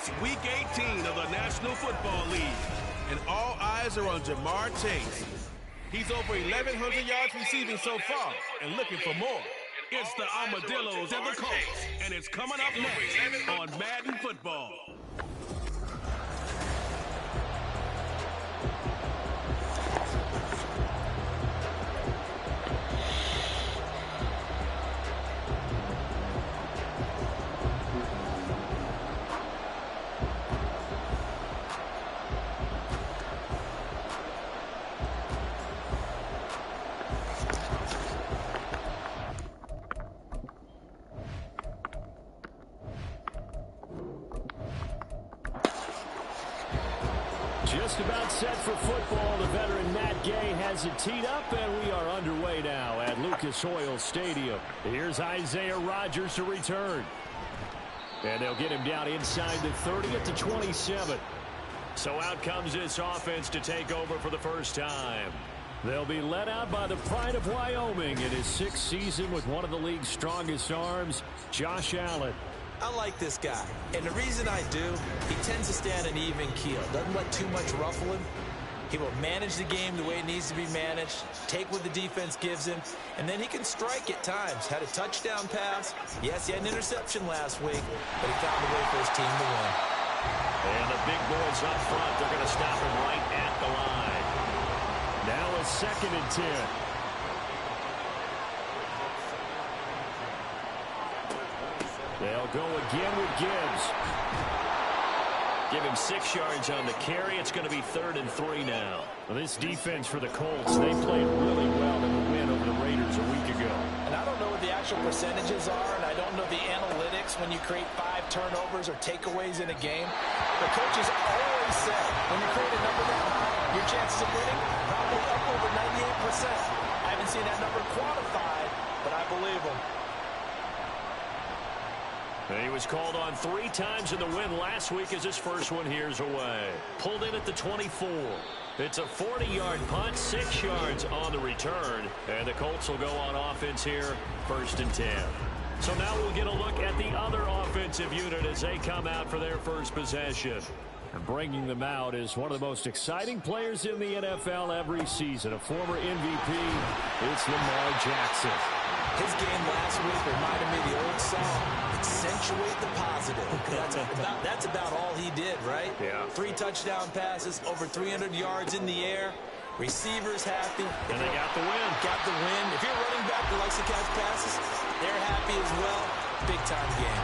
It's Week 18 of the National Football League, and all eyes are on Ja'Marr Chase. He's over 1,100 yards receiving so far and looking for more. It's the Armadillos and the Colts, and it's coming up next on Madden Football. Just about set for football. The veteran Matt Gay has it teed up, and we are underway now at Lucas Oil Stadium. Here's Isaiah Rodgers to return. And they'll get him down inside the 30 at the 27. So out comes this offense to take over for the first time. They'll be led out by the pride of Wyoming in his 6th season with one of the league's strongest arms, Josh Allen. I like this guy, and the reason I do, he tends to stand an even keel, doesn't let too much ruffle him. He will manage the game the way it needs to be managed, take what the defense gives him, and then he can strike at times. Had a touchdown pass. Yes, he had an interception last week, but he found a way for his team to win. And the big boys up front, they're going to stop him right at the line. Now a 2nd and 10. They'll go again with Gibbs. Give him 6 yards on the carry. It's going to be 3rd and 3 now. Well, this defense for the Colts, they played really well in the win over the Raiders a week ago. And I don't know what the actual percentages are, and I don't know the analytics when you create 5 turnovers or takeaways in a game. The coaches always say when you create a number that high, your chances of winning probably up over 98%. I haven't seen that number quantified, but I believe them. He was called on 3 times in the win last week as his first one here's away. Pulled in at the 24. It's a 40-yard punt, 6 yards on the return. And the Colts will go on offense here, 1st and 10. So now we'll get a look at the other offensive unit as they come out for their first possession. And bringing them out is one of the most exciting players in the NFL every season. A former MVP, it's Lamar Jackson. His game last week reminded me of the old song, accentuate the positive. That's about all he did, right? Yeah. 3 touchdown passes, over 300 yards in the air. Receivers happy. And they got the win. Got the win. If you're a running back that likes to catch passes, they're happy as well. Big-time game.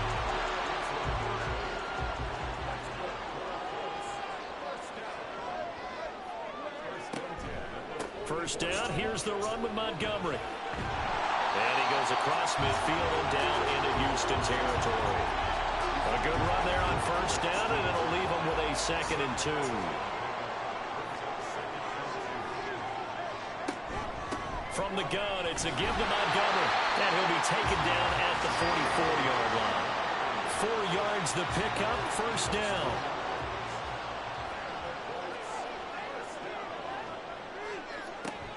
First down, here's the run with Montgomery. And he goes across midfield and down into Houston territory. A good run there on first down, and it'll leave him with a 2nd and 2. From the gun, it's a give to Montgomery. And he'll be taken down at the 44-yard line. 4 yards the pickup, first down.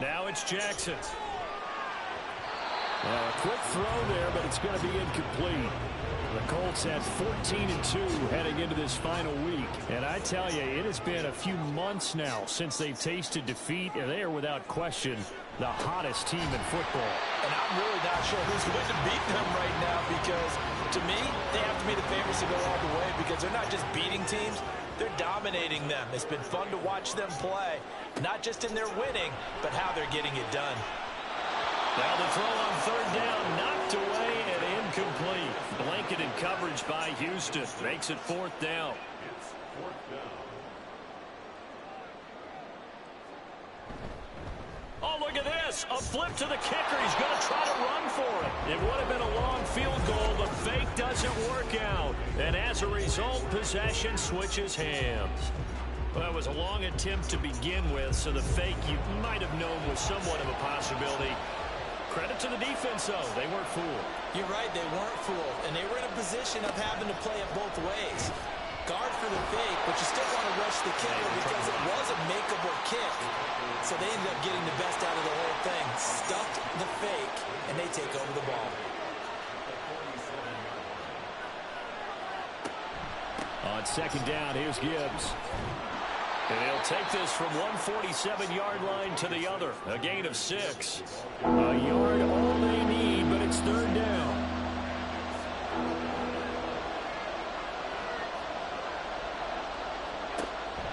Now it's Jackson. Well, a quick throw there, but it's going to be incomplete. The Colts at 14-2 heading into this final week. And I tell you, it has been a few months now since they've tasted defeat, and they are without question the hottest team in football. And I'm really not sure who's going to beat them right now because, to me, they have to be the favorites to go all the way because they're not just beating teams, they're dominating them. It's been fun to watch them play, not just in their winning, but how they're getting it done. Now the throw on 3rd down, knocked away and incomplete. Blanketed coverage by Houston. Makes it 4th down. Oh, look at this. A flip to the kicker. He's going to try to run for it. It would have been a long field goal. The fake doesn't work out. And as a result, possession switches hands. Well, that was a long attempt to begin with, so the fake you might have known was somewhat of a possibility. Credit to the defense, though. They weren't fooled. You're right, they weren't fooled. And they were in a position of having to play it both ways. Guard for the fake, but you still want to rush the kicker because it was a makeable kick. So they ended up getting the best out of the whole thing. Stuffed the fake, and they take over the ball. On On second down, here's Gibbs. And he'll take this from 147-yard line to the other. A gain of 6. A yard all they need, but it's third down.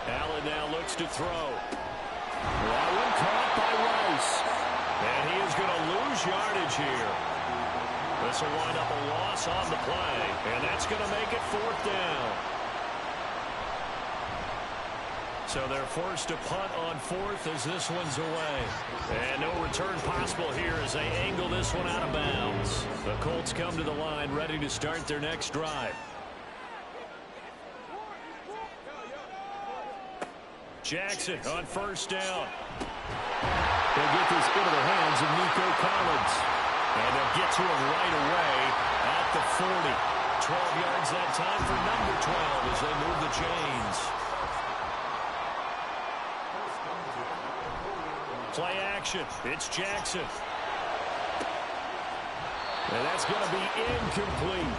Allen now looks to throw. That one caught by Rice. And he is going to lose yardage here. This will wind up a loss on the play. And that's going to make it fourth down. So they're forced to punt on fourth as this one's away. And no return possible here as they angle this one out of bounds. The Colts come to the line ready to start their next drive. Jackson on first down. They'll get this into the hands of Nico Collins. And they'll get to him right away at the 40. 12 yards that time for number 12 as they move the chains. Play action. It's Jackson. And that's going to be incomplete.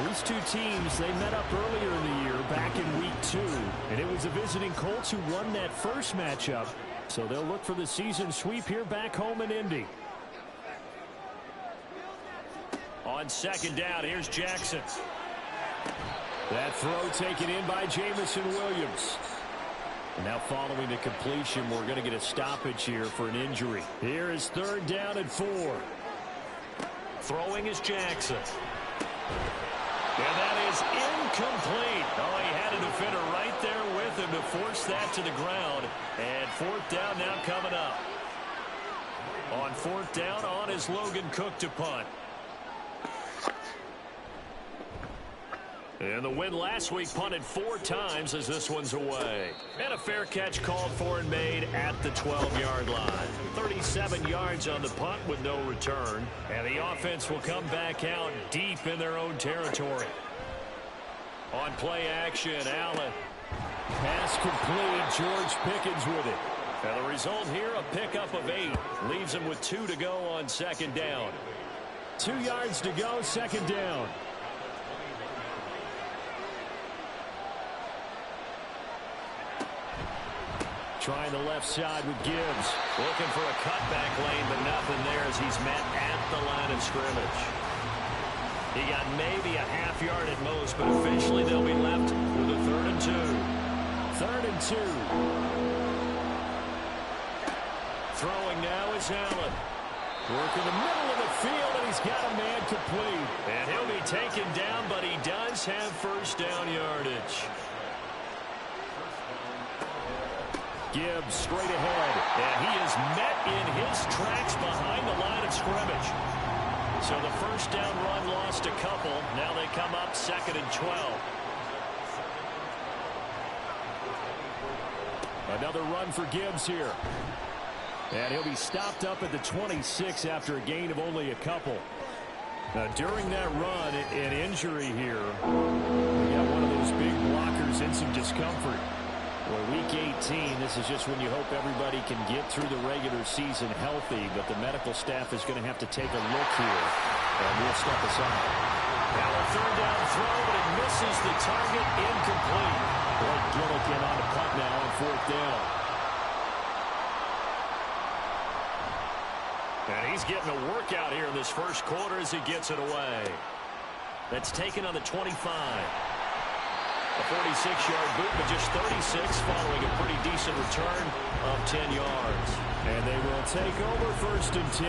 These two teams, they met up earlier in the year, back in week 2. And it was the visiting Colts who won that first matchup. So they'll look for the season sweep here back home in Indy. On second down, here's Jackson. That throw taken in by Jamison Williams. And now following the completion, we're going to get a stoppage here for an injury. Here is third down and 4. Throwing is Jackson. And that is incomplete. Oh, he had a defender right there with him to force that to the ground. And fourth down now coming up. On fourth down, on is Logan Cook to punt. And the win last week punted 4 times as this one's away. And a fair catch called for and made at the 12-yard line. 37 yards on the punt with no return. And the offense will come back out deep in their own territory. On play action, Allen. Pass complete, George Pickens with it. And the result here, a pickup of 8. Leaves him with 2 to go on second down. 2 yards to go, second down. Trying the left side with Gibbs. Looking for a cutback lane, but nothing there as he's met at the line of scrimmage. He got maybe a half yard at most, but officially they'll be left with a 3rd and 2. 3rd and 2. Throwing now is Allen. Work in the middle of the field, and he's got a man complete. And he'll be taken down, but he does have first down yardage. Gibbs straight ahead, and he is met in his tracks behind the line of scrimmage. So the first down run lost a couple. Now they come up 2nd and 12. Another run for Gibbs here. And he'll be stopped up at the 26 after a gain of only a couple. Now, during that run, an injury here. We got one of those big blockers in some discomfort. Well, week 18, this is just when you hope everybody can get through the regular season healthy, but the medical staff is going to have to take a look here, and we'll step aside. Now a 3rd down throw, but it misses the target, incomplete. Blake Gillikin on the punt now on 4th down. And he's getting a workout here in this first quarter as he gets it away. That's taken on the 25. A 46-yard boot, but just 36 following a pretty decent return of 10 yards. And they will take over 1st and 10.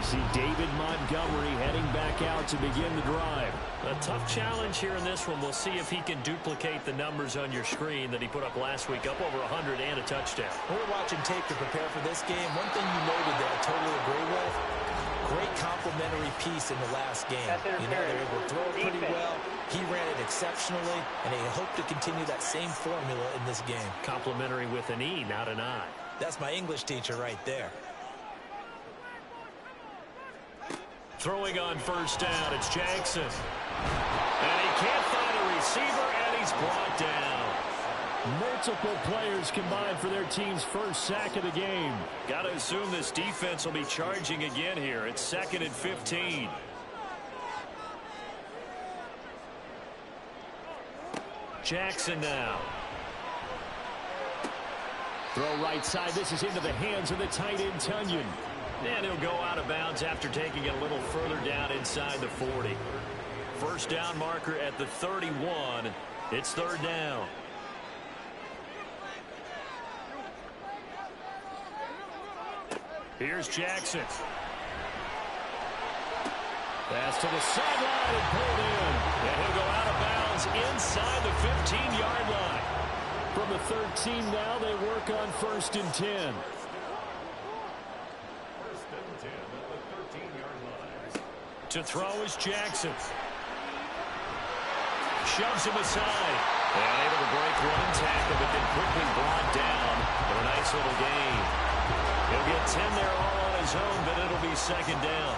See David Montgomery heading back out to begin the drive. A tough challenge here in this one. We'll see if he can duplicate the numbers on your screen that he put up last week, up over 100 and a touchdown. We're watching tape to prepare for this game. One thing you noted that I totally agree with, great complimentary piece in the last game. You know, they were able to throw it pretty well. He ran it exceptionally, and they hope to continue that same formula in this game. Complimentary with an E, not an I. That's my English teacher right there. Throwing on first down, it's Jackson. And he can't find a receiver, and he's brought down. Multiple players combined for their team's first sack of the game. Got to assume this defense will be charging again here. It's 2nd and 15. Jackson now. Throw right side. This is into the hands of the tight end, Tonyan. And he'll go out of bounds after taking it a little further down inside the 40. First down marker at the 31. It's third down. Here's Jackson. Pass to the sideline and pulled in. And he'll go out of bounds inside the 15-yard line. From the 13 now, they work on 1st and 10. To throw is Jackson. Shoves him aside. And able to break one tackle, but then quickly brought down for a nice little gain. He'll get 10 there all on his own, but it'll be second down.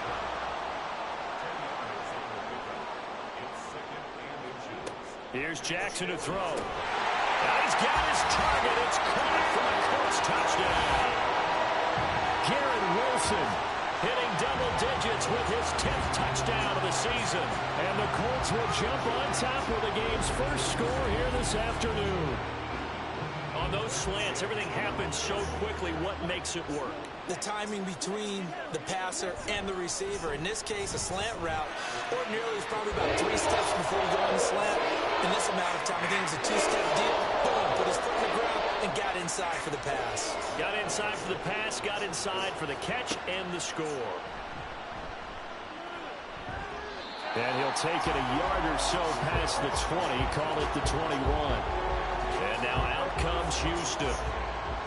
Here's Jackson to throw. And he's got his target. It's caught for a Colts touchdown. Garrett Wilson hitting double digits with his 10th touchdown of the season. And the Colts will jump on top with the game's first score here this afternoon. On those slants, everything happens so quickly. What makes it work? The timing between the passer and the receiver. In this case, a slant route ordinarily is probably about 3 steps before you go on the slant. In this amount of time, I think it was a 2-step deal. Boom, put his foot in the ground and got inside for the pass. Got inside for the pass, got inside for the catch and the score. And he'll take it a yard or so past the 20, call it the 21. And now out comes Houston.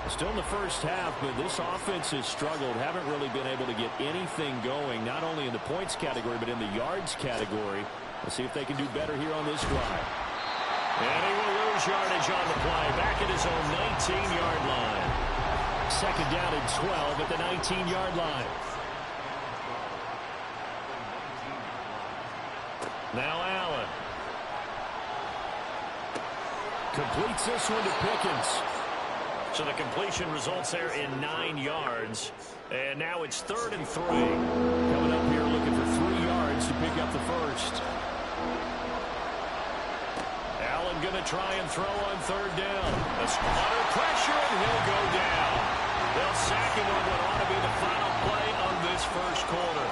Still in the first half, but this offense has struggled. Haven't really been able to get anything going, not only in the points category, but in the yards category. Let's see if they can do better here on this drive. And he will lose yardage on the play. Back at his own 19-yard line. Second down and 12 at the 19-yard line. Now Allen. Completes this one to Pickens. So the completion results there in 9 yards. And now it's 3rd and 3. Coming up here looking for 3 yards to pick up the first. Allen going to try and throw on 3rd down. That's under pressure, and he'll go down. They'll sack him on what ought to be the final play of this first quarter.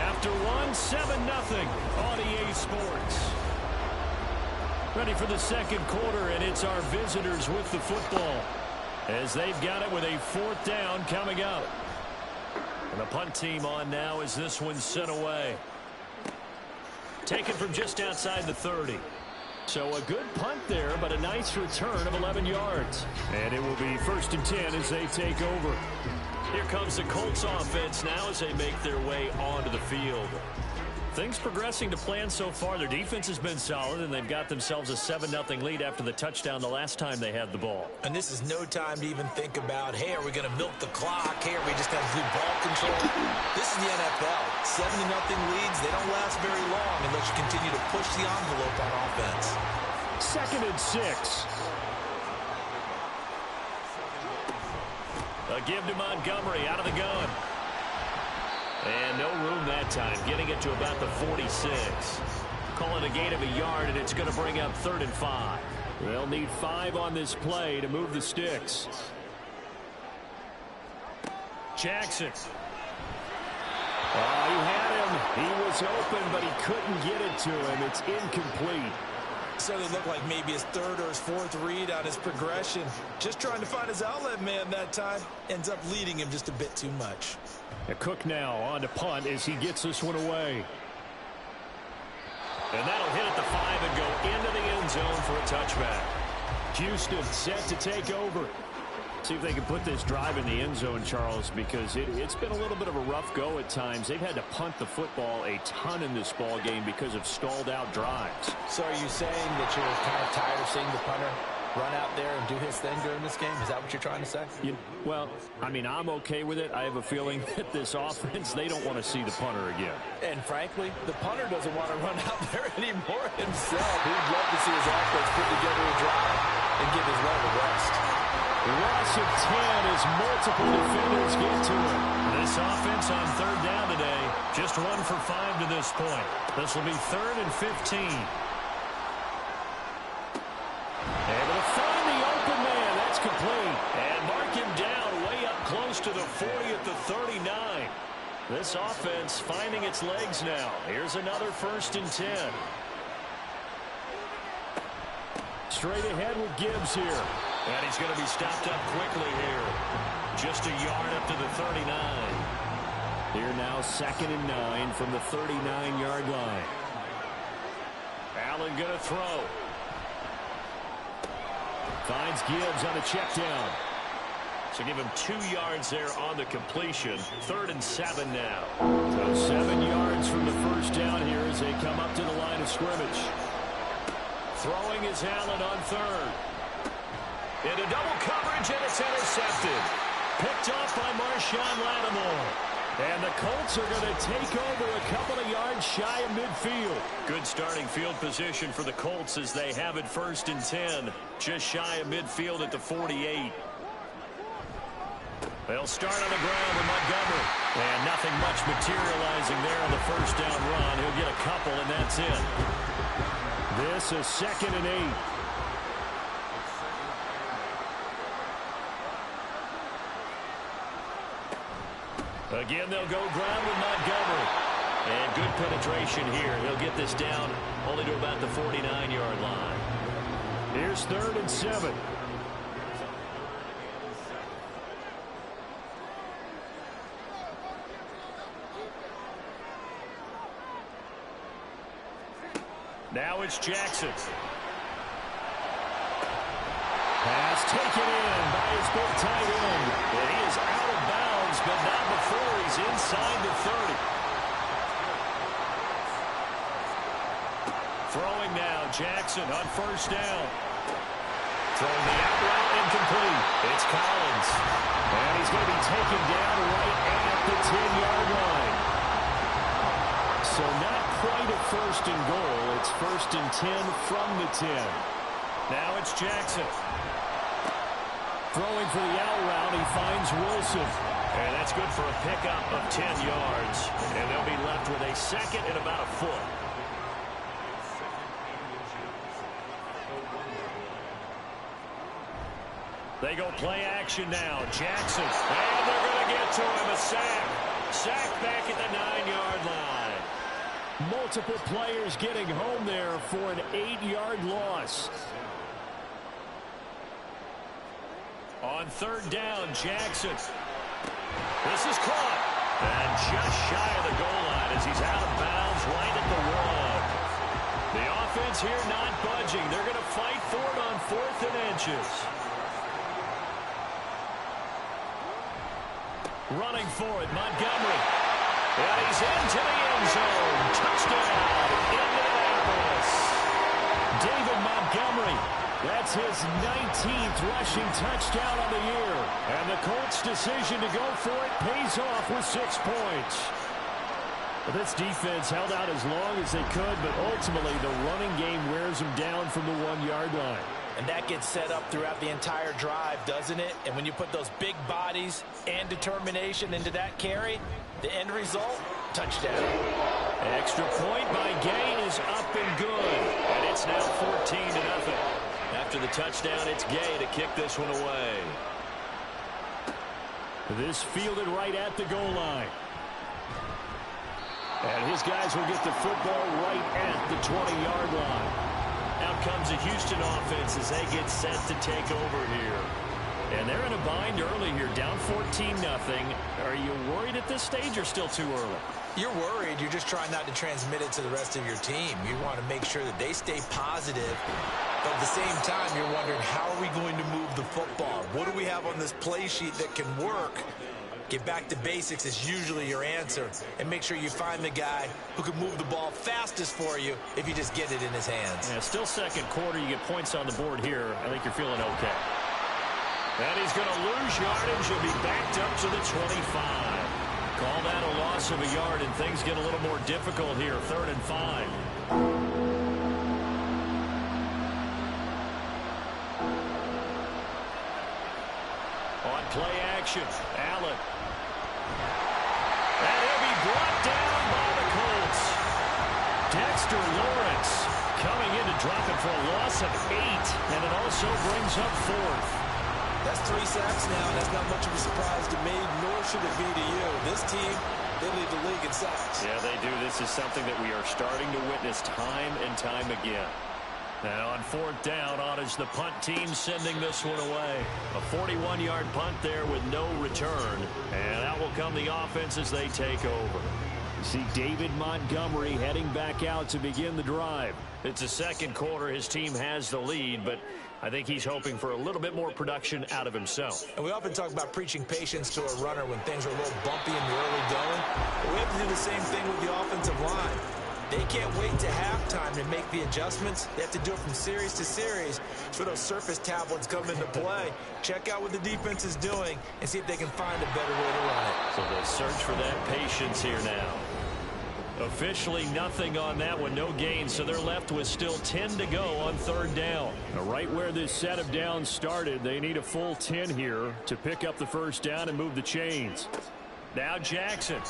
After one, 7-0 on EA Sports. Ready for the second quarter, and it's our visitors with the football, as they've got it with a 4th down coming up. And the punt team on now as this one's sent away. Taken from just outside the 30. So a good punt there, but a nice return of 11 yards. And it will be 1st and 10 as they take over. Here comes the Colts offense now as they make their way onto the field. Things progressing to plan so far. Their defense has been solid, and they've got themselves a 7-0 lead after the touchdown the last time they had the ball. And this is no time to even think about, hey, are we going to milk the clock? Hey, are we just going to do ball control? This is the NFL. 7-0 leads, they don't last very long unless you continue to push the envelope on offense. 2nd and 6. A give to Montgomery out of the gun. And no room that time, getting it to about the 46. Call it a gain of a yard, and it's going to bring up 3rd and 5. They'll need 5 on this play to move the sticks. Jackson. Oh, he had him. He was open, but he couldn't get it to him. It's incomplete. So it looked like maybe his 3rd or his 4th read on his progression. Just trying to find his outlet man that time. Ends up leading him just a bit too much. Cook now on to punt as he gets this one away. And that'll hit at the 5 and go into the end zone for a touchback. Houston set to take over. See if they can put this drive in the end zone, Charles, because it's been a little bit of a rough go at times. They've had to punt the football a ton in this ball game because of stalled out drives. So are you saying that you're kind of tired of seeing the punter run out there and do his thing during this game? Is that what you're trying to say? Well, I mean, I'm okay with it. I have a feeling that this offense, they don't want to see the punter again. And frankly, the punter doesn't want to run out there anymore himself. He'd love to see his offense put together a drive and give his leg a rest. Loss of 10 as multiple defenders get to it. This offense on 3rd down today, just 1 for 5 to this point. This will be 3rd and 15. close to the 40 at the 39. This offense finding its legs now. Here's another 1st and 10. Straight ahead with Gibbs here. And he's going to be stopped up quickly here. Just a yard up to the 39. Here now 2nd and 9 from the 39-yard line. Allen going to throw. Finds Gibbs on a check down. So give him 2 yards there on the completion. 3rd and 7 now. So 7 yards from the first down here as they come up to the line of scrimmage. Throwing is Allen on 3rd. Into double coverage, and it's intercepted. Picked off by Marshawn Lattimore. And the Colts are going to take over a couple of yards shy of midfield. Good starting field position for the Colts as they have it 1st and 10. Just shy of midfield at the 48. They'll start on the ground with Montgomery. And nothing much materializing there on the first down run. He'll get a couple, and that's it. This is 2nd and 8. Again, they'll go ground with Montgomery. And good penetration here. He'll get this down only to about the 49-yard line. Here's 3rd and 7. Now it's Jackson. Pass taken in by his big tight end. And he is out of bounds, but not before he's inside the 30. Throwing now, Jackson on 1st down. Throwing the out route incomplete. It's Collins. And he's going to be taken down right at the 10-yard line. So not quite a 1st and goal. It's 1st and 10 from the 10. Now it's Jackson. Throwing for the out route, he finds Wilson. And that's good for a pickup of 10 yards. And they'll be left with a 2nd and about a foot. They go play action now. Jackson. And they're going to get to him. A sack. Sack back at the 9-yard line. Multiple players getting home there for an 8-yard loss. On 3rd down, Jackson. This is caught. And just shy of the goal line as he's out of bounds right at the 1. The offense here not budging. They're going to fight for it on 4th and inches. Running for it, Montgomery. And he's into the end zone. Touchdown, Indianapolis. David Montgomery. That's his 19th rushing touchdown on the year. And the Colts' decision to go for it pays off with 6 points. But this defense held out as long as they could, but ultimately the running game wears them down from the 1-yard line. And that gets set up throughout the entire drive, doesn't it? And when you put those big bodies and determination into that carry, the end result, touchdown. Extra point by Gay is up and good. And it's now 14-0. After the touchdown, it's Gay to kick this one away. This fielded right at the goal line. And his guys will get the football right at the 20-yard line. Out comes the Houston offense as they get set to take over here. And they're in a bind early here, down 14-0. Are you worried at this stage or still too early? You're worried. You're just trying not to transmit it to the rest of your team. You want to make sure that they stay positive. But at the same time, you're wondering, how are we going to move the football? What do we have on this play sheet that can work? Get back to basics is usually your answer. And make sure you find the guy who can move the ball fastest for you if you just get it in his hands. Yeah, still 2nd quarter. You get points on the board here. I think you're feeling okay. And he's going to lose yardage. He'll be backed up to the 25. Call that a loss of a yard, and things get a little more difficult here. 3rd and 5. On play action, Allen. And he'll be brought down by the Colts. Dexter Lawrence coming in to drop it for a loss of 8, and it also brings up 4th. That's 3 sacks now, and that's not much of a surprise to me, nor should it be to you. This team, they lead the league in sacks. Yeah, they do. This is something that we are starting to witness time and time again. And on 4th down, on is the punt team sending this one away. A 41-yard punt there with no return. And out will come the offense as they take over. You see David Montgomery heading back out to begin the drive. It's the second quarter. His team has the lead, but I think he's hoping for a little bit more production out of himself. And we often talk about preaching patience to a runner when things are a little bumpy in the early going. But we have to do the same thing with the offensive line. They can't wait to halftime to make the adjustments. They have to do it from series to series so those surface tablets come into play. Check out what the defense is doing and see if they can find a better way to run it. So they'll search for that patience here now. Officially nothing on that one, no gain, so they're left with still 10 to go on 3rd down. Now, right where this set of downs started, they need a full 10 here to pick up the 1st down and move the chains. Now Jackson.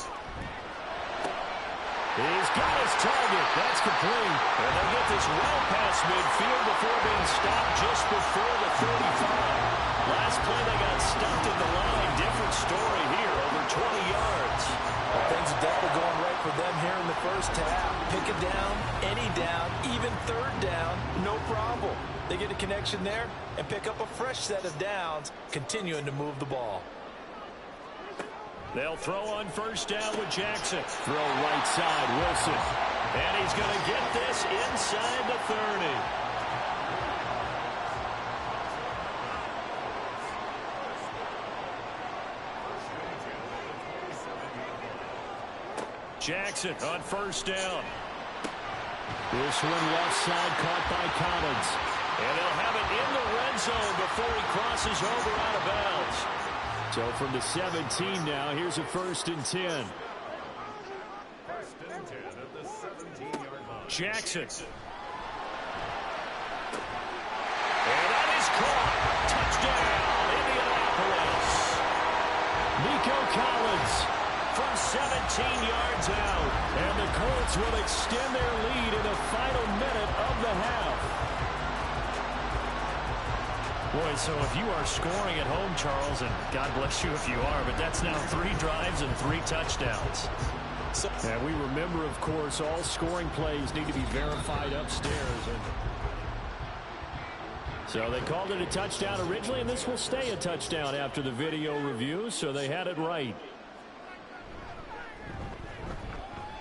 He's got his target. That's complete. And they get this well past midfield before being stopped just before the 35. Last play they got stuffed in the line. Different story here, over 20 yards. Well, things are definitely going right for them here in the first half. Pick a down, any down, even 3rd down, no problem. They get a connection there and pick up a fresh set of downs, continuing to move the ball. They'll throw on 1st down with Jackson. Throw right side, Wilson. And he's going to get this inside the 30. Jackson on 1st down. This one left side caught by Collins. And they'll have it in the red zone before he crosses over out of bounds. So from the 17 now, here's a 1st and 10. Jackson. And that is caught. Touchdown, Indianapolis. Nico Collins from 17 yards out. And the Colts will extend their lead in the final minute of the half. Boy, so if you are scoring at home, Charles, and God bless you if you are, but that's now 3 drives and 3 touchdowns. And we remember, of course, all scoring plays need to be verified upstairs. So they called it a touchdown originally, and this will stay a touchdown after the video review, so they had it right.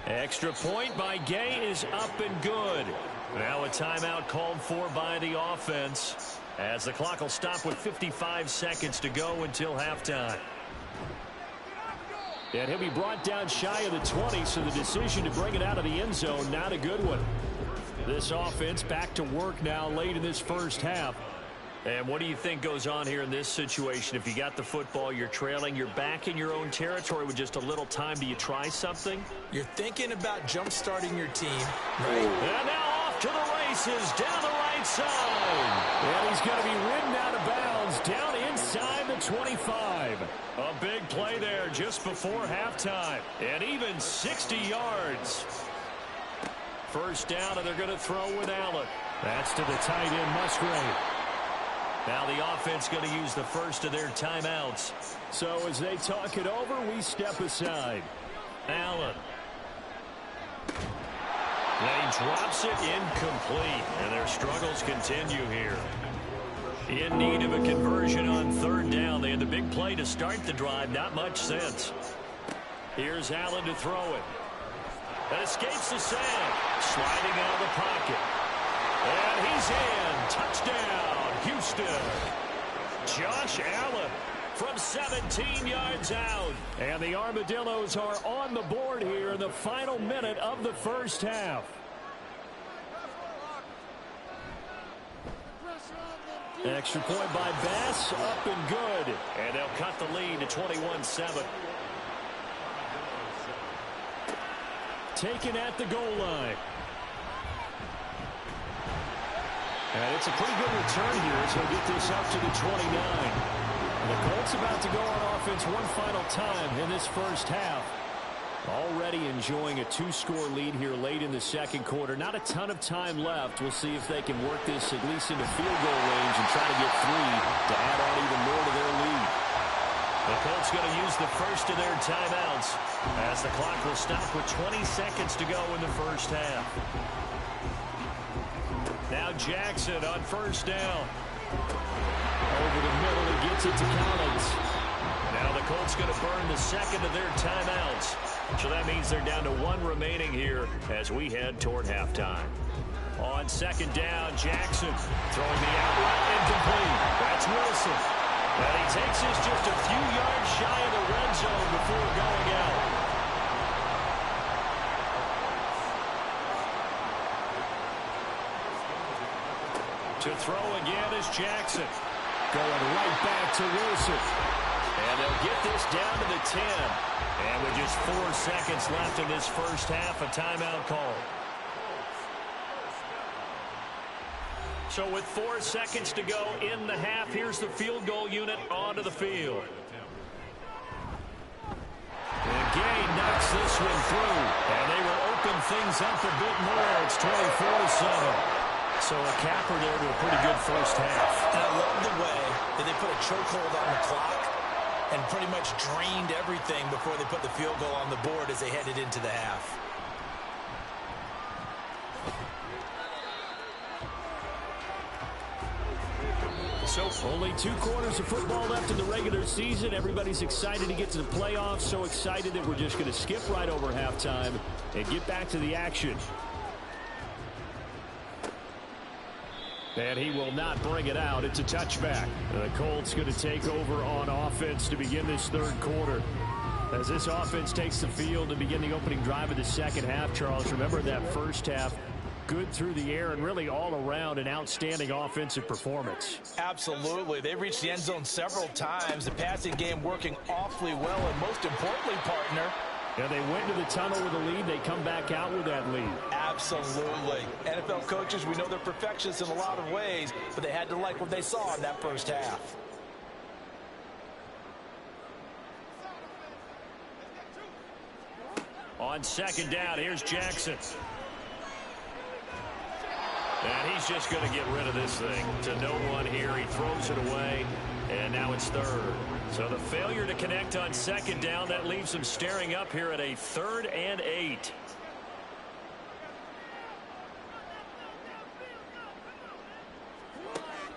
Extra point by Gay is up and good. Now a timeout called for by the offense, as the clock will stop with 55 seconds to go until halftime. And he'll be brought down shy of the 20, so the decision to bring it out of the end zone, not a good one. This offense back to work now late in this first half. And what do you think goes on here in this situation? If you got the football, you're trailing, you're back in your own territory with just a little time. Do you try something? You're thinking about jump-starting your team. Right? And now off to the races, down the right side. And he's going to be ridden out of bounds, down inside the 25. A big play there just before halftime. And even 60 yards. 1st down, and they're going to throw with Allen. That's to the tight end, Musgrave. Now the offense going to use the first of their timeouts. So as they talk it over, we step aside. Allen. They drops it incomplete, and their struggles continue here. In need of a conversion on 3rd down. They had the big play to start the drive. Not much sense. Here's Allen to throw it. And escapes the sack. Sliding out of the pocket. And he's in. Touchdown, Houston. Josh Allen from 17 yards out. And the Armadillos are on the board here in the final minute of the first half. Extra point by Bass, up and good. And they'll cut the lead to 21-7. Taken at the goal line. And it's a pretty good return here as he'll get this up to the 29. And the Colts about to go on offense one final time in this first half. Already enjoying a 2-score lead here late in the second quarter. Not a ton of time left. We'll see if they can work this at least into field goal range and try to get 3 to add on even more to Colts going to use the first of their timeouts as the clock will stop with 20 seconds to go in the first half. Now Jackson on first down. Over the middle, he gets it to Collins. Now the Colts going to burn the second of their timeouts. So that means they're down to one remaining here as we head toward halftime. On second down, Jackson throwing the outright incomplete. That's Wilson. And he takes this just a few yards shy of the red zone before going out. To throw again is Jackson. Going right back to Wilson. And they'll get this down to the 10. And with just 4 seconds left in this first half, a timeout call. So with 4 seconds to go in the half, here's the field goal unit onto the field. And Gay knocks this one through. And they will open things up a bit more. It's 24-7. So a capper there to a pretty good first half. And I love the way that they put a chokehold on the clock and pretty much drained everything before they put the field goal on the board as they headed into the half. So only 2 quarters of football left in the regular season. Everybody's excited to get to the playoffs. So excited that we're just going to skip right over halftime and get back to the action. And he will not bring it out. It's a touchback. The Colts going to take over on offense to begin this third quarter. As this offense takes the field to begin the opening drive of the second half, Charles, remember that first half, good through the air and really all around an outstanding offensive performance. Absolutely. They reached the end zone several times. The passing game working awfully well. And most importantly, partner, yeah, they went to the tunnel with a lead. They come back out with that lead. Absolutely. NFL coaches, we know they're perfectionists in a lot of ways, but they had to like what they saw in that first half. On second down, here's Jackson. And he's just going to get rid of this thing to no one here. He throws it away, and now it's third. So the failure to connect on second down, that leaves them staring up here at a 3rd and 8.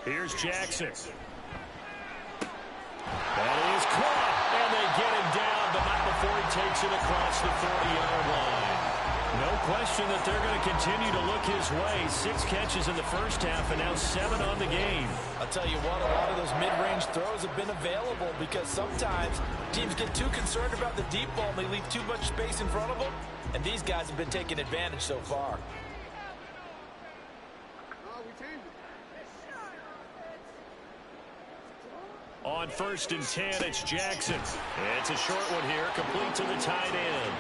Here's Jackson. That is caught, and they get him down, but not before he takes it across the 40-yard line. No question that they're going to continue to look his way. 6 catches in the first half, and now 7 on the game. I'll tell you what, a lot of those mid-range throws have been available because sometimes teams get too concerned about the deep ball and they leave too much space in front of them, and these guys have been taking advantage so far. On 1st and 10, it's Jackson. It's a short one here, complete to the tight end.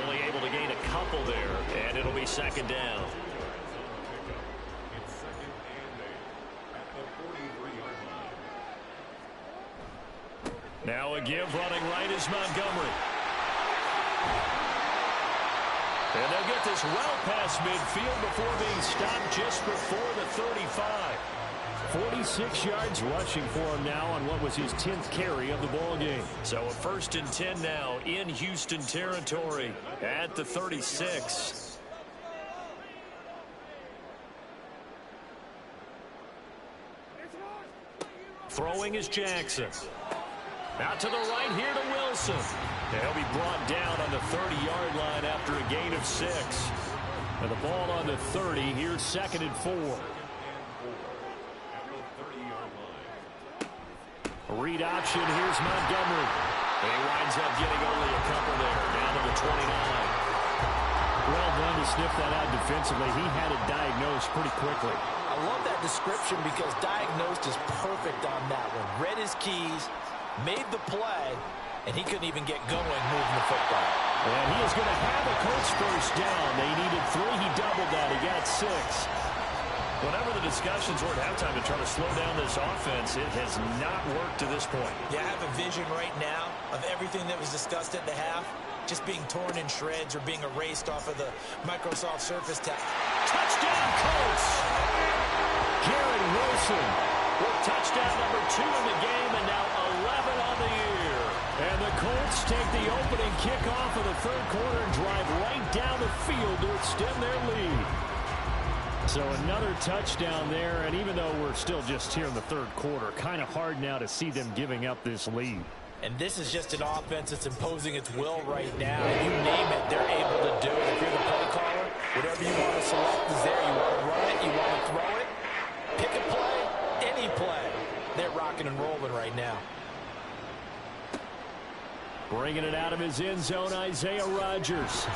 Only able to gain a couple there, and it'll be second down. Now a give running right is Montgomery. And they'll get this well past midfield before being stopped just before the 35. 46 yards rushing for him now on what was his 10th carry of the ball game. So a 1st and 10 now in Houston territory at the 36. Throwing is Jackson. Out to the right here to Wilson. He'll be brought down on the 30-yard line after a gain of 6. And the ball on the 30. Here's 2nd and 4. Read option. Here's Montgomery. He winds up getting only a couple there, down to the 29. Well done to sniff that out defensively. He had it diagnosed pretty quickly. I love that description because diagnosed is perfect on that one. Read his keys, made the play, and he couldn't even get going moving the football. And he is going to have a Colts first down. They needed 3. He doubled that. He got 6. Whatever the discussions were at halftime to try to slow down this offense, it has not worked to this point. Yeah, I have a vision right now of everything that was discussed at the half just being torn in shreds or being erased off of the Microsoft Surface tab. Touchdown, Colts! Garrett Wilson with touchdown number 2 in the game, and now 11 on the year. Colts take the opening kickoff of the third quarter and drive right down the field to extend their lead. So another touchdown there, and even though we're still just here in the third quarter, kind of hard now to see them giving up this lead. And this is just an offense that's imposing its will right now. You name it, they're able to do it. If you're the play caller, whatever you want to select is there. You want to run it, you want to throw it, pick a play, any play. They're rocking and rolling right now. Bringing it out of his end zone, Isaiah Rodgers.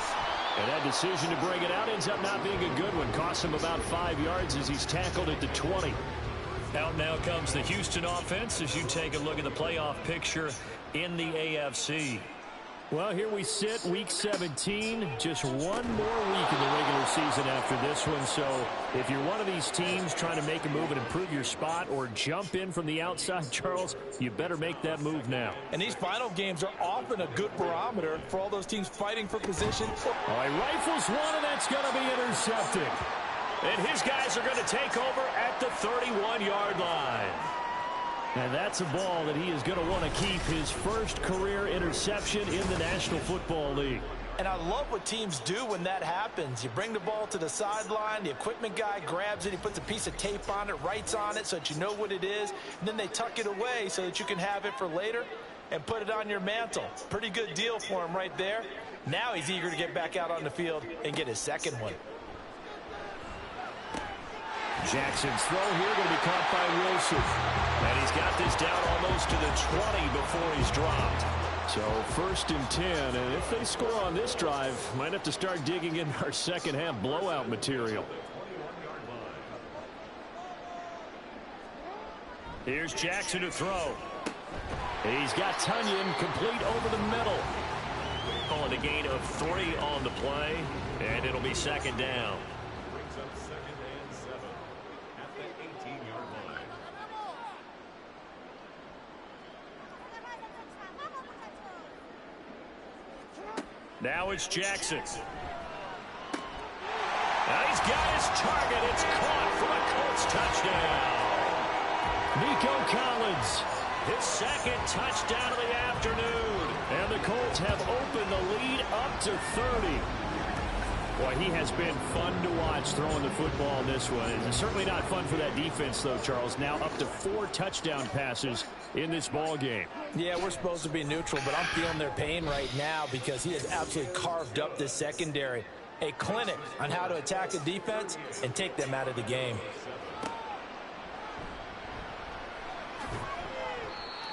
And that decision to bring it out ends up not being a good one. Costs him about 5 yards as he's tackled at the 20. Out now comes the Houston offense as you take a look at the playoff picture in the AFC. Well, here we sit, week 17, just one more week in the regular season after this one. So if you're one of these teams trying to make a move and improve your spot or jump in from the outside, Charles, you better make that move now. And these final games are often a good barometer for all those teams fighting for position. All right, rifles one, and that's going to be intercepted. And his guys are going to take over at the 31-yard line. And that's a ball that he is going to want to keep, his first career interception in the National Football League. And I love what teams do when that happens. You bring the ball to the sideline, the equipment guy grabs it, he puts a piece of tape on it, writes on it so that you know what it is, and then they tuck it away so that you can have it for later and put it on your mantle. Pretty good deal for him right there. Now he's eager to get back out on the field and get his second one. Jackson's throw here going to be caught by Wilson. And he's got this down almost to the 20 before he's dropped. So 1st and 10, and if they score on this drive, might have to start digging in our second half blowout material. Here's Jackson to throw. He's got Tunyon complete over the middle. Calling a gain of 3 on the play, and it'll be second down. Now it's Jackson. Now he's got his target. It's caught for a Colts touchdown. Nico Collins. His second touchdown of the afternoon. And the Colts have opened the lead up to 30. Boy, he has been fun to watch throwing the football in this one. It's certainly not fun for that defense, though, Charles. Now up to 4 touchdown passes in this ball game. Yeah, we're supposed to be neutral, but I'm feeling their pain right now because he has absolutely carved up this secondary. A clinic on how to attack a defense and take them out of the game.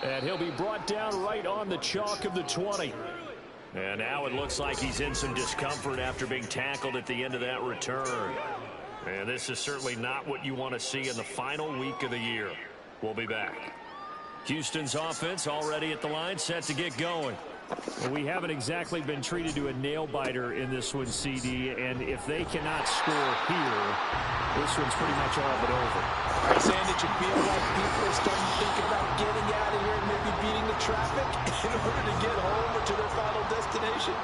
And he'll be brought down right on the chalk of the 20. And now it looks like he's in some discomfort after being tackled at the end of that return. And this is certainly not what you want to see in the final week of the year. We'll be back. Houston's offense already at the line, set to get going. Well, we haven't exactly been treated to a nail-biter in this one, CD, and if they cannot score here, this one's pretty much all but over. Are you saying that you feel like people are starting to think about getting out of here and maybe beating the traffic in order to get home or to their final destination?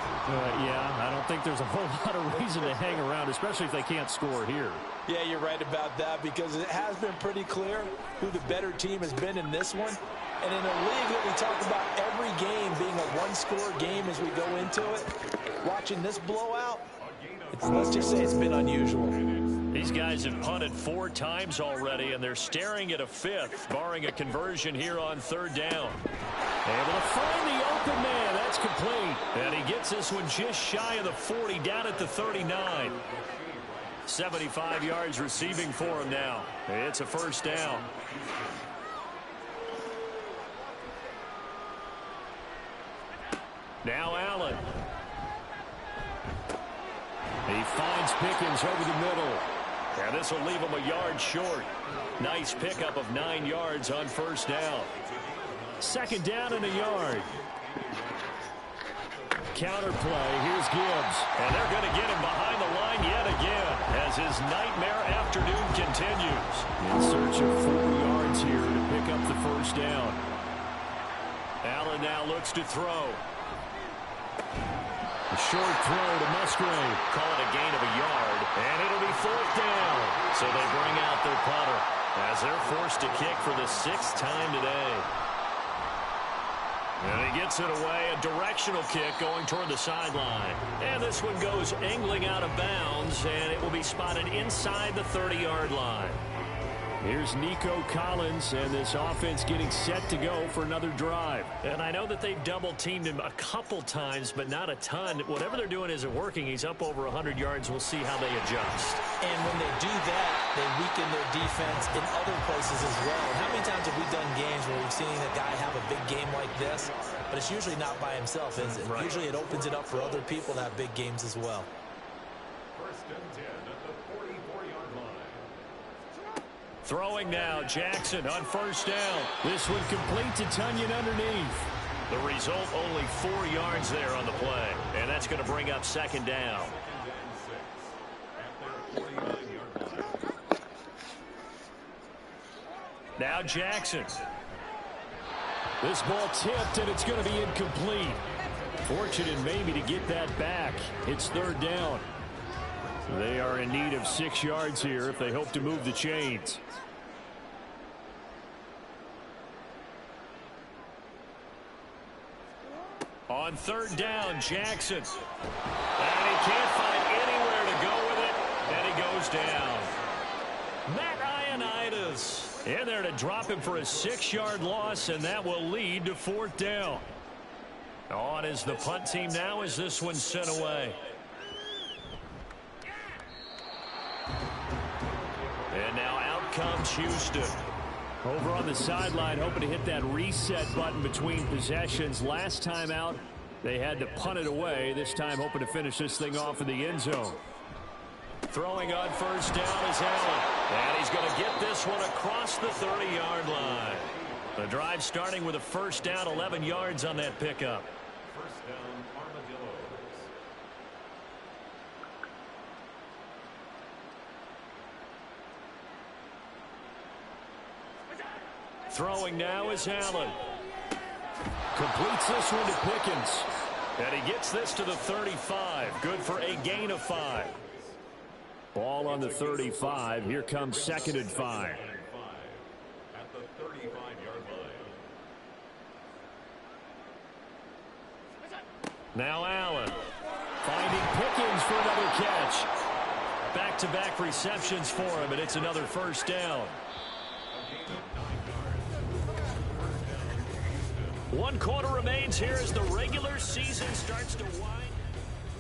Yeah, I don't think there's a whole lot of reason to hang around, especially if they can't score here. Yeah, you're right about that because it has been pretty clear who the better team has been in this one. And in a league that we talk about every game being a one-score game as we go into it, watching this blowout, let's just say it's been unusual. These guys have punted 4 times already, and they're staring at a 5th, barring a conversion here on 3rd down. Able to find the open man. That's complete. And he gets this one just shy of the 40, down at the 39. 75 yards receiving for him now. It's a 1st down. Now Allen. He finds Pickens over the middle. And this will leave him a yard short. Nice pickup of 9 yards on 1st down. 2nd down and a yard. Counter play. Here's Gibbs. And they're going to get him behind the line yet again as his nightmare afternoon continues. In search of 4 yards here to pick up the 1st down. Allen now looks to throw. A short throw to Musgrave. Call it a gain of a yard, and it'll be 4th down. So they bring out their punter as they're forced to kick for the 6th time today. And he gets it away, a directional kick going toward the sideline. And this one goes angling out of bounds, and it will be spotted inside the 30-yard line. Here's Nico Collins, and this offense getting set to go for another drive. And I know that they've double-teamed him a couple times, but not a ton. Whatever they're doing isn't working. He's up over 100 yards. We'll see how they adjust. And when they do that, they weaken their defense in other places as well. And how many times have we done games where we've seen a guy have a big game like this? But it's usually not by himself, is it? Right. Usually it opens it up for other people to have big games as well. First and 10 at the 44-yard line. Throwing now, Jackson on first down. This one complete to Tonyan underneath. The result, only 4 yards there on the play. And that's going to bring up second down. Now Jackson. This ball tipped, and it's going to be incomplete. Fortunate maybe to get that back. It's third down. They are in need of 6 yards here if they hope to move the chains. On third down, Jackson. And he can't find anywhere to go with it. And he goes down. Matt Ioannidis in there to drop him for a 6-yard loss, and that will lead to fourth down. On is the punt team now as this one's sent away. And now out comes Houston. Over on the sideline, hoping to hit that reset button between possessions. Last time out, they had to punt it away. This time, hoping to finish this thing off in the end zone. Throwing on first down is Allen. And he's going to get this one across the 30-yard line. The drive starting with a first down, 11 yards on that pickup. First down, Armadillos. Throwing now is Allen. Completes this one to Pickens. And he gets this to the 35. Good for a gain of 5. Ball on the 35. Here comes second and 5. At the 35-yard line. Now Allen. Finding Pickens for another catch. Back-to-back receptions for him, and it's another first down. 1 quarter remains here as the regular season starts to wind.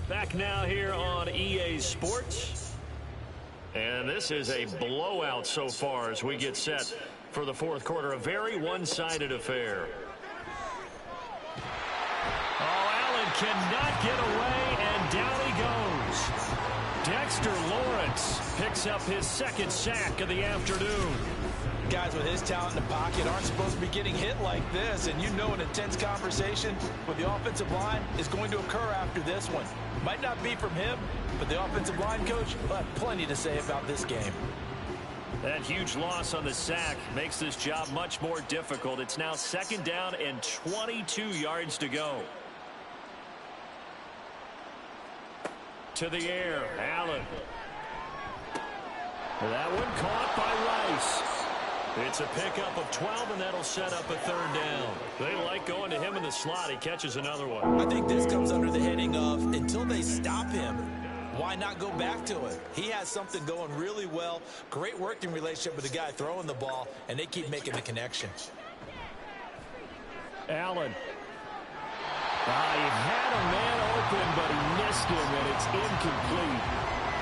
Back now here on EA Sports. And this is a blowout so far as we get set for the fourth quarter. A very one-sided affair. Oh, Allen cannot get away, and down he goes. Dexter Lawrence picks up his second sack of the afternoon. Guys with his talent in the pocket aren't supposed to be getting hit like this, and you know an intense conversation with the offensive line is going to occur after this one. Might not be from him, but the offensive line coach will have plenty to say about this game. That huge loss on the sack makes this job much more difficult. It's now second down and 22 yards to go. To the air, Allen. That one caught by Rice. It's a pickup of 12, and that'll set up a third down. They like going to him in the slot. He catches another one. I think this comes under the heading of until they stop him, why not go back to it? He has something going really well. Great working relationship with the guy throwing the ball, and they keep making the connection. Allen. He had a man open, but he missed him, and it's incomplete.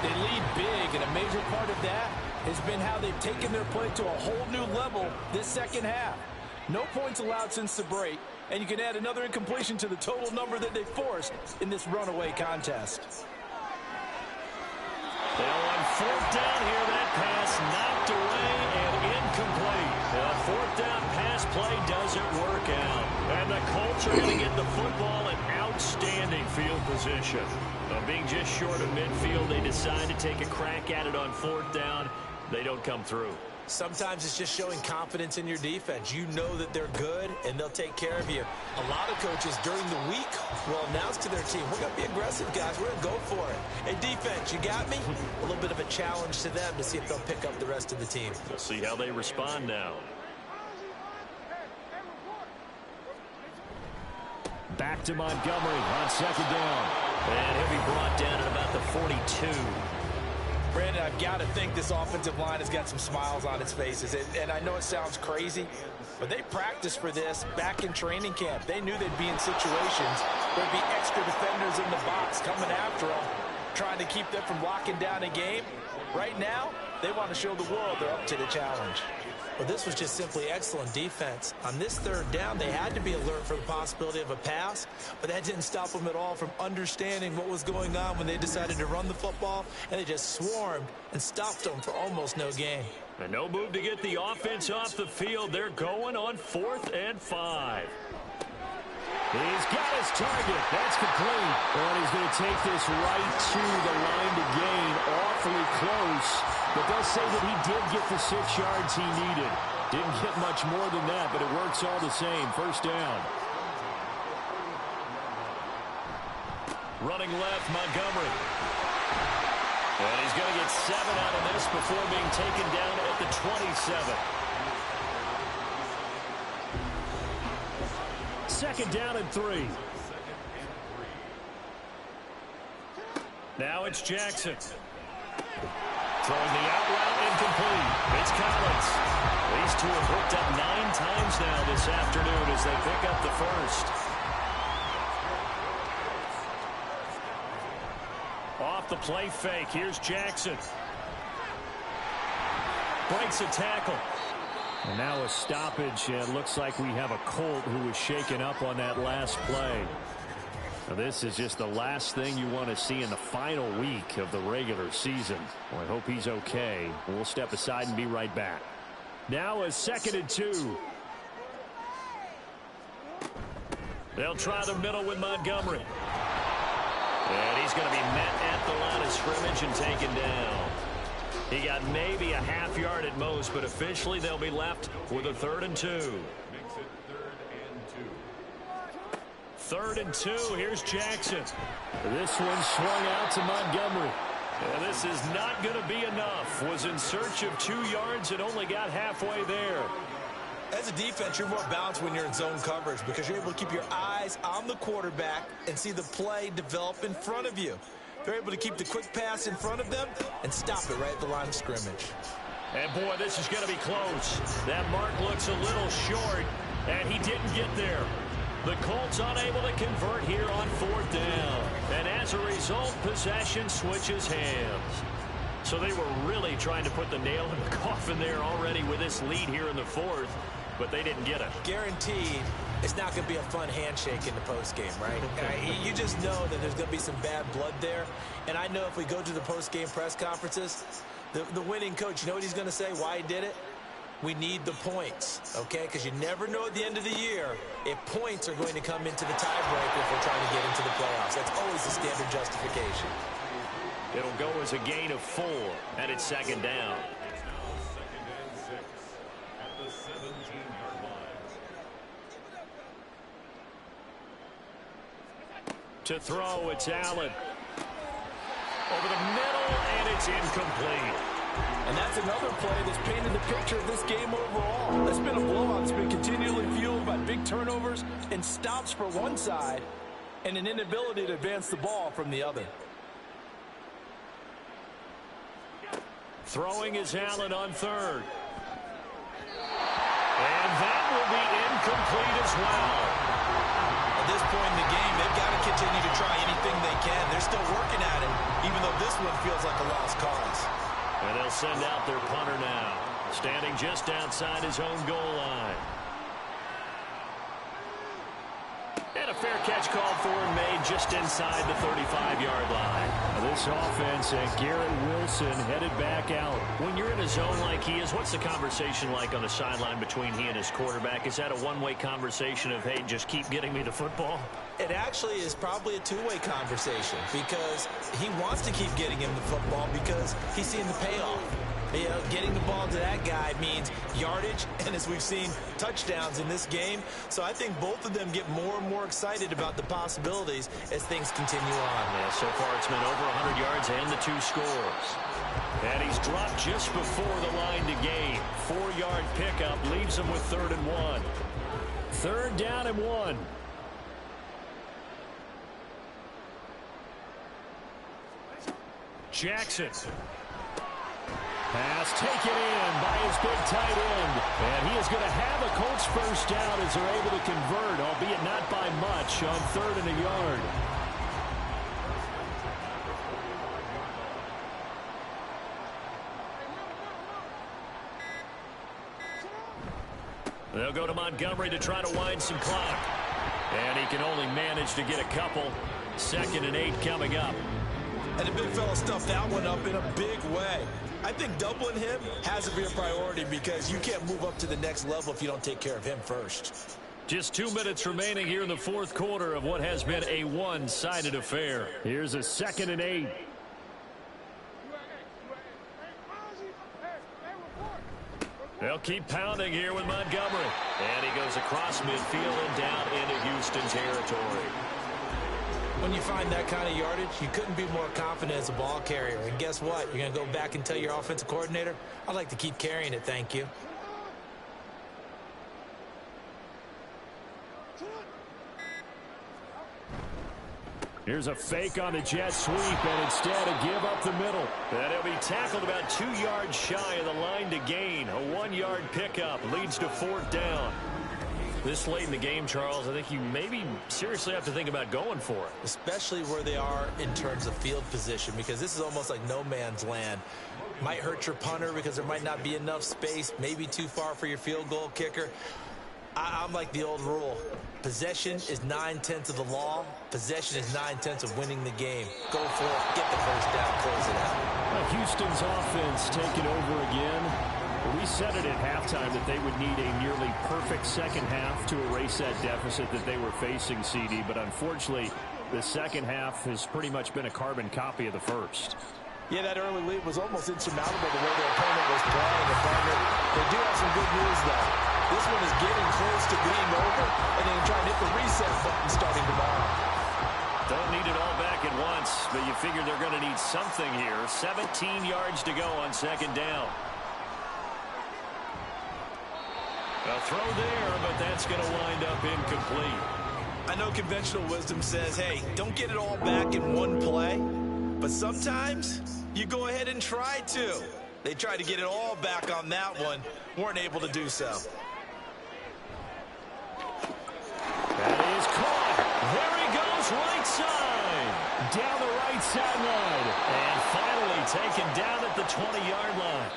They lead big, and a major part of that has been how they've taken their play to a whole new level this second half. No points allowed since the break, and you can add another incompletion to the total number that they forced in this runaway contest. They're on fourth down here. That pass knocked away and incomplete. The fourth down pass play doesn't work out. And the Colts are going to get the football in outstanding field position. Being just short of midfield, they decide to take a crack at it on fourth down. They don't come through. Sometimes it's just showing confidence in your defense. You know that they're good, and they'll take care of you. A lot of coaches during the week will announce to their team, we're going to be aggressive, guys. We're going to go for it. Hey, defense, you got me? A little bit of a challenge to them to see if they'll pick up the rest of the team. We'll see how they respond now. Back to Montgomery on second down. And he'll be brought down at about the 42. Brandon, I've got to think this offensive line has got some smiles on its faces. And I know it sounds crazy, but they practiced for this back in training camp. They knew they'd be in situations where there'd be extra defenders in the box coming after them, trying to keep them from locking down a game. Right now, they want to show the world they're up to the challenge. Well, this was just simply excellent defense. On this third down, they had to be alert for the possibility of a pass, but that didn't stop them at all from understanding what was going on when they decided to run the football, and they just swarmed and stopped them for almost no gain. And no move to get the offense off the field. They're going on 4th and 5. He's got his target. That's complete. And he's going to take this right to the line to gain. Awfully close. But they'll say that he did get the 6 yards he needed. Didn't get much more than that, but it works all the same. First down. Running left, Montgomery. And he's going to get 7 out of this before being taken down at the 27. Second down and 3. Now it's Jackson. Throwing the out route incomplete. It's Collins. These two have hooked up 9 times now this afternoon as they pick up the first. Off the play fake. Here's Jackson. Breaks a tackle. And now a stoppage. It looks like we have a Colt who was shaken up on that last play. Now this is just the last thing you want to see in the final week of the regular season. Well, I hope he's okay. We'll step aside and be right back. Now a 2nd and 2. They'll try the middle with Montgomery. And he's going to be met at the line of scrimmage and taken down. He got maybe a half yard at most, but officially they'll be left with a 3rd and 2. Makes it 3rd and 2. 3rd and 2. Here's Jackson. This one swung out to Montgomery. And this is not going to be enough. Was in search of 2 yards and only got halfway there. As a defense, you're more balanced when you're in zone coverage because you're able to keep your eyes on the quarterback and see the play develop in front of you. They're able to keep the quick pass in front of them and stop it right at the line of scrimmage. And, boy, this is going to be close. That mark looks a little short, and he didn't get there. The Colts unable to convert here on 4th down. And as a result, possession switches hands. So they were really trying to put the nail in the coffin there already with this lead here in the 4th, but they didn't get it. Guaranteed it's not going to be a fun handshake in the postgame, right? You just know that there's going to be some bad blood there. And I know if we go to the postgame press conferences, the winning coach, you know what he's going to say, why he did it? We need the points, okay? Because you never know at the end of the year if points are going to come into the tiebreaker if we're trying to get into the playoffs. That's always the standard justification. It'll go as a gain of 4, and it's 2nd down. 2nd and 6 at the 17-yard line. To throw, it's Allen. Over the middle, and it's incomplete. And that's another play that's painted the picture of this game overall. It's been a blowout. It's been continually fueled by big turnovers and stops for one side and an inability to advance the ball from the other. Throwing is Allen on 3rd. And that will be incomplete as well. At this point in the game, they've got to continue to try anything they can. They're still working at it, even though this one feels like a lost cause. And they'll send out their punter now, standing just outside his own goal line. And a fair catch called for and made just inside the 35-yard line. Now this offense and Garrett Wilson headed back out. When you're in a zone like he is, what's the conversation like on the sideline between he and his quarterback? Is that a one-way conversation of, hey, just keep getting me the football? It actually is probably a two-way conversation because he wants to keep getting him the football because he's seeing the payoff. You know, getting the ball to that guy means yardage, and as we've seen, touchdowns in this game. So I think both of them get more and more excited about the possibilities as things continue on. Yeah, so far it's been over 100 yards and the 2 scores. And he's dropped just before the line to gain. 4-yard pickup leaves him with 3rd and 1. 3rd down and 1. Jackson. Pass taken in by his big tight end. And he is going to have a Colts first down as they're able to convert, albeit not by much, on 3rd and a yard. They'll go to Montgomery to try to wind some clock. And he can only manage to get a couple. 2nd and 8 coming up. And the big fella stuffed that one up in a big way. I think doubling him has to be a priority because you can't move up to the next level if you don't take care of him first. Just 2 minutes remaining here in the 4th quarter of what has been a one-sided affair. Here's a 2nd and 8. They'll keep pounding here with Montgomery. And he goes across midfield and down into Houston territory. When you find that kind of yardage, you couldn't be more confident as a ball carrier. And guess what? You're going to go back and tell your offensive coordinator, I'd like to keep carrying it, thank you. Here's a fake on the jet sweep, and instead a give up the middle. And he'll be tackled about 2 yards shy of the line to gain. A 1-yard pickup leads to 4th down. This late in the game, Charles, I think you maybe seriously have to think about going for it. Especially where they are in terms of field position, because this is almost like no man's land. Might hurt your punter because there might not be enough space, maybe too far for your field goal kicker. I'm like the old rule. Possession is 9/10 of the law. Possession is 9/10 of winning the game. Go for it. Get the first down. Close it out. Well, Houston's offense taking over again. We said it at halftime that they would need a nearly perfect second half to erase that deficit that they were facing, CD. But unfortunately, the second half has pretty much been a carbon copy of the first. Yeah, that early lead was almost insurmountable the way their opponent was playing. And partner, they do have some good news, though. This one is getting close to being over, and then try and hit the reset button starting tomorrow. Don't need it all back at once, but you figure they're going to need something here. 17 yards to go on 2nd down. A throw there, but that's going to wind up incomplete. I know conventional wisdom says, hey, don't get it all back in one play. But sometimes you go ahead and try to. They tried to get it all back on that one. Weren't able to do so. That is caught. There he goes, right side. Down the right sideline. And finally taken down at the 20-yard line.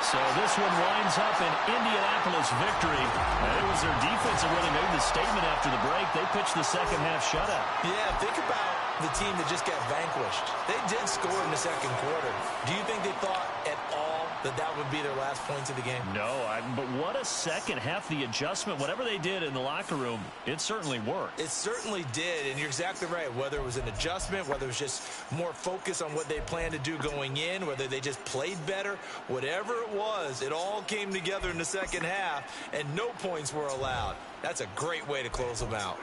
So this one winds up an Indianapolis victory. And it was their defense that really made the statement after the break. They pitched the second half shutout. Yeah, think about the team that just got vanquished. They did score in the 2nd quarter. Do you think they thought at all that would be their last points of the game? No, but what a second half. The adjustment, whatever they did in the locker room, it certainly worked. It certainly did, and you're exactly right. Whether it was an adjustment, whether it was just more focus on what they planned to do going in, whether they just played better, whatever it was, it all came together in the second half, and no points were allowed. That's a great way to close them out.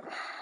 it.